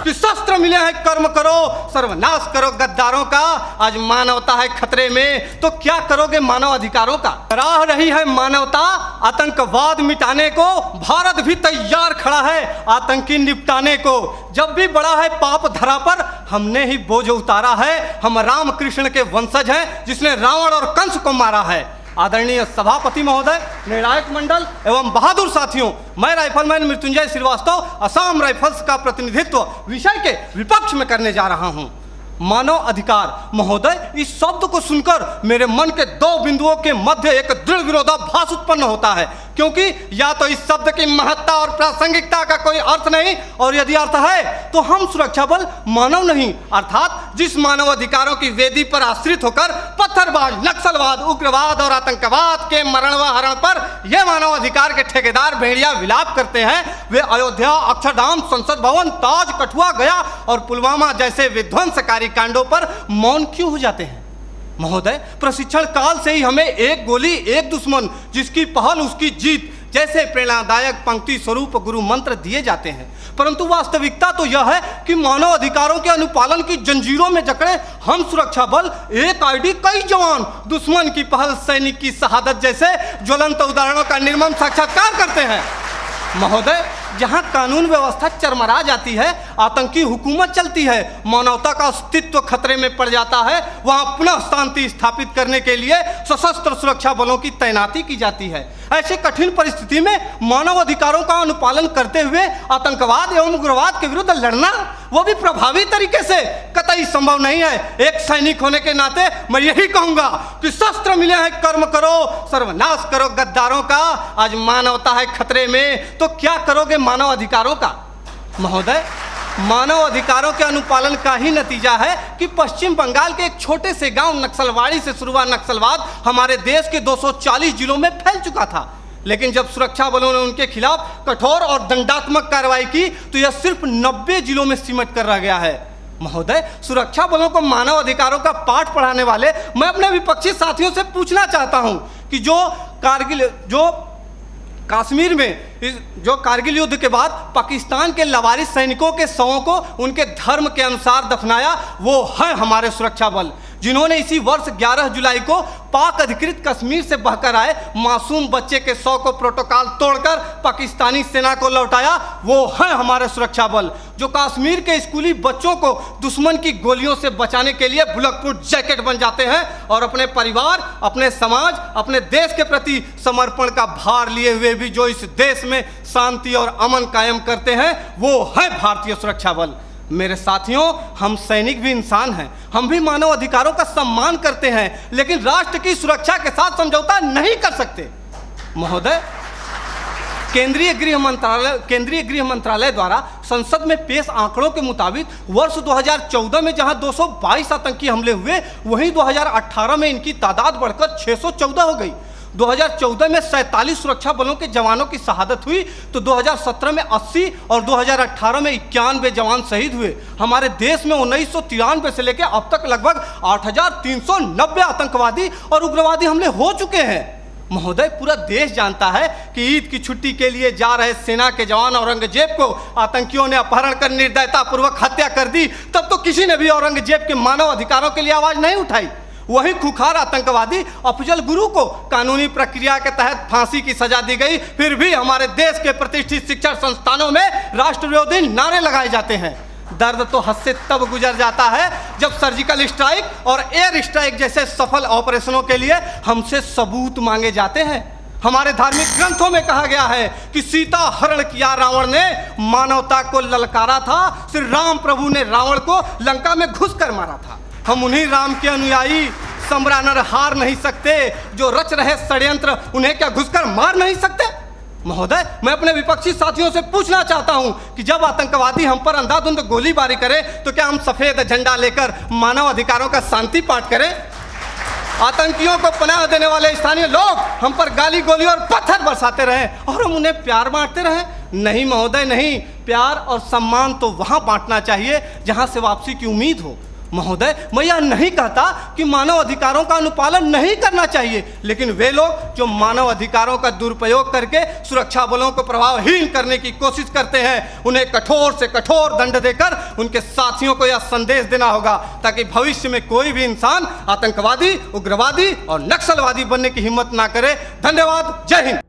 कि शस्त्र मिले हैं कर्म करो, सर्वनाश करो गद्दारों का। आज मानवता है खतरे में तो क्या करोगे मानव अधिकारों का। राह रही है मानवता आतंकवाद मिटाने को, भारत भी तैयार खड़ा है आतंकी निपटाने को। जब भी बड़ा है पाप धरा पर हमने ही बोझ उतारा है। हम राम कृष्ण के वंशज हैं जिसने रावण और कंस को मारा है। आदरणीय सभापति महोदय, निर्णायक मंडल एवं बहादुर साथियों, मैं राइफलमैन मृत्युंजय श्रीवास्तव असम राइफल्स का प्रतिनिधित्व विषय के विपक्ष में करने जा रहा हूं। मानव अधिकार महोदय, इस शब्द को सुनकर मेरे मन के दो बिंदुओं के मध्य एक दृढ़ विरोधाभास उत्पन्न होता है, क्योंकि या तो इस शब्द की महत्ता और प्रासंगिकता का कोई अर्थ नहीं, और यदि अर्थ है तो हम सुरक्षा बल मानव नहीं, अर्थात जिस मानव अधिकारों की वेदी पर आश्रित होकर पत्थरबाज, नक्सलवाद, उग्रवाद और आतंकवाद के मरण व हरण पर यह मानव अधिकार के ठेकेदार भेड़िया विलाप करते हैं, वे अयोध्या, अक्षरधाम, संसद भवन, ताज, कठुआ, गया और पुलवामा जैसे विध्वंसकारी कांडों पर मौन क्यों हो जाते हैं। महोदय, प्रशिक्षण काल से ही हमें एक गोली एक दुश्मन, जिसकी पहल उसकी जीत जैसे प्रेरणादायक पंक्ति स्वरूप गुरु मंत्र दिए जाते हैं, परंतु वास्तविकता तो यह है कि मानव अधिकारों के अनुपालन की जंजीरों में जकड़े हम सुरक्षा बल एक आईडी कई जवान, दुश्मन की पहल सैनिक की शहादत जैसे ज्वलंत उदाहरणों का निर्मम साक्षात्कार करते हैं। महोदय, जहां कानून व्यवस्था चरमरा जाती है, आतंकी हुकूमत चलती है, मानवता का अस्तित्व खतरे में पड़ जाता है, वहां पुनः शांति स्थापित करने के लिए सशस्त्र सुरक्षा बलों की तैनाती की जाती है। ऐसी कठिन परिस्थिति में मानव अधिकारों का अनुपालन करते हुए आतंकवाद एवं उग्रवाद के विरुद्ध लड़ना, वो भी प्रभावी तरीके से, कतई संभव नहीं है। एक सैनिक होने के नाते मैं यही कहूंगा कि शस्त्र मिले हैं कर्म करो, सर्वनाश करो गद्दारों का। आज मानवता है खतरे में तो क्या करोगे मानव अधिकारों का। महोदय, मानव अधिकारों के अनुपालन का ही नतीजा है कि पश्चिम बंगाल के एक छोटे से गांव नक्सलवाड़ी से शुरू हुआ नक्सलवाद हमारे देश के 240 जिलों में फैल चुका था, लेकिन जब सुरक्षा बलों ने उनके खिलाफ कठोर और दंडात्मक कार्रवाई की तो यह सिर्फ 90 जिलों में सिमट कर रह गया है। महोदय, सुरक्षा बलों को मानव अधिकारों का पाठ पढ़ाने वाले मैं अपने विपक्षी साथियों से पूछना चाहता हूं कि कश्मीर में जो कारगिल युद्ध के बाद पाकिस्तान के लवारिस सैनिकों के शवों को उनके धर्म के अनुसार दफनाया, वो है हमारे सुरक्षा बल, जिन्होंने इसी वर्ष 11 जुलाई को पाक अधिकृत कश्मीर से बहकर आए मासूम बच्चे के शव को प्रोटोकॉल तोड़कर पाकिस्तानी सेना को लौटाया, वो है हमारे सुरक्षा बल, जो कश्मीर के स्कूली बच्चों को दुश्मन की गोलियों से बचाने के लिए बुलेट प्रूफ जैकेट बन जाते हैं और अपने परिवार, अपने समाज, अपने देश के प्रति समर्पण का भार लिए हुए भी जो इस देश में शांति और अमन कायम करते हैं, वो है भारतीय सुरक्षा बल। मेरे साथियों, हम सैनिक भी इंसान हैं, हम भी मानव अधिकारों का सम्मान करते हैं, लेकिन राष्ट्र की सुरक्षा के साथ समझौता नहीं कर सकते। महोदय, केंद्रीय गृह मंत्रालय द्वारा संसद में पेश आंकड़ों के मुताबिक वर्ष 2014 में जहां 222 आतंकी हमले हुए, वहीं 2018 में इनकी तादाद बढ़कर 614 हो गई। 2014 में 47 सुरक्षा बलों के जवानों की शहादत हुई तो 2017 में 80 और 2018 में 91 जवान शहीद हुए। हमारे देश में 1993 से लेकर अब तक लगभग 8,390 आतंकवादी और उग्रवादी हमले हो चुके हैं। महोदय, पूरा देश जानता है कि ईद की छुट्टी के लिए जा रहे सेना के जवान औरंगजेब को आतंकियों ने अपहरण कर निर्दयतापूर्वक हत्या कर दी, तब तो किसी ने भी औरंगजेब के मानव अधिकारों के लिए आवाज नहीं उठाई। वहीं खुखार आतंकवादी अफजल गुरु को कानूनी प्रक्रिया के तहत फांसी की सजा दी गई, फिर भी हमारे देश के प्रतिष्ठित शिक्षण संस्थानों में राष्ट्र विरोधी नारे लगाए जाते हैं। दर्द तो हद से तब गुजर जाता है जब सर्जिकल स्ट्राइक और एयर स्ट्राइक जैसे सफल ऑपरेशनों के लिए हमसे सबूत मांगे जाते हैं। हमारे धार्मिक ग्रंथों में कहा गया है कि सीता हरण किया रावण ने, मानवता को ललकारा था, श्री राम प्रभु ने रावण को लंका में घुस कर मारा था। हम उन्हीं राम के अनुयायी सम्रानर हार नहीं सकते, जो रच रहे षड्यंत्र उन्हें क्या घुसकर मार नहीं सकते। महोदय, मैं अपने विपक्षी साथियों से पूछना चाहता हूं कि जब आतंकवादी हम पर अंधाधुंध गोलीबारी करें तो क्या हम सफेद झंडा लेकर मानव अधिकारों का शांति पाठ करें। आतंकियों को पनाह देने वाले स्थानीय लोग हम पर गाली गोली और पत्थर बरसाते रहे और हम उन्हें प्यार बांटते रहे। नहीं महोदय, नहीं, प्यार और सम्मान तो वहां बांटना चाहिए जहां से वापसी की उम्मीद हो। महोदय, मैं यह नहीं कहता कि मानव अधिकारों का अनुपालन नहीं करना चाहिए, लेकिन वे लोग जो मानव अधिकारों का दुरुपयोग करके सुरक्षा बलों को प्रभावहीन करने की कोशिश करते हैं, उन्हें कठोर से कठोर दंड देकर उनके साथियों को यह संदेश देना होगा, ताकि भविष्य में कोई भी इंसान आतंकवादी, उग्रवादी और नक्सलवादी बनने की हिम्मत ना करे। धन्यवाद। जय हिंद।